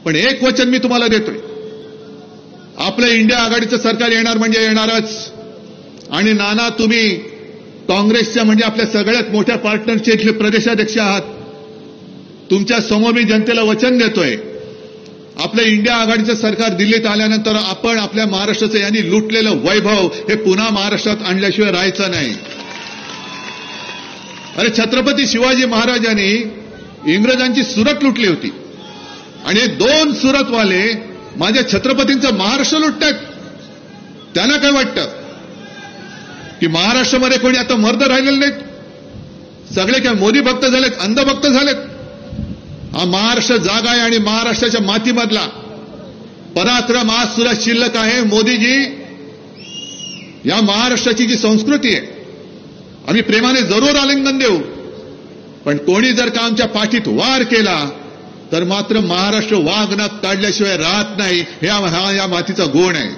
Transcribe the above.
पण एक वचन मी तुम्हाला देतोय, आपलं इंडिया आघाडीचं सरकार येणार म्हणजे येणारच. आणि नाना, तुम्ही काँग्रेसच्या म्हणजे आपल्या सगळ्यात मोठ्या पार्टनरचे इथले प्रदेशाध्यक्ष आहात. तुमच्या समोर मी जनतेला वचन देतोय, आपलं इंडिया आघाडीचं सरकार दिल्लीत आल्यानंतर आपण आपल्या महाराष्ट्राचं यांनी लुटलेलं वैभव हे पुन्हा महाराष्ट्रात आणल्याशिवाय राहायचं नाही. अरे, छत्रपती शिवाजी महाराजांनी इंग्रजांची सुरत लुटली होती आणि 2 सुरतवाले माझ्या छत्रपतींचं महाराष्ट्र लुटतात. त्यांना काय वाटतं की महाराष्ट्रामध्ये कोणी आता मर्द राहिलेले नाहीत? सगळे काय मोदी भक्त झालेत, अंध भक्त झालेत? हा महाराष्ट्र जागा आहे आणि महाराष्ट्राच्या मातीमधला पराक्रम आज सुद्धा शिल्लक आहे. मोदीजी, या महाराष्ट्राची जी संस्कृती आहे आम्ही प्रेमाने जरूर आलिंगन देऊ, पण कोणी जर का आमच्या पाठीत वार केला तर मात्र महाराष्ट्र वाघ नख काढल्याशिवाय राहत नाही. हा या मातीचा गुण आहे.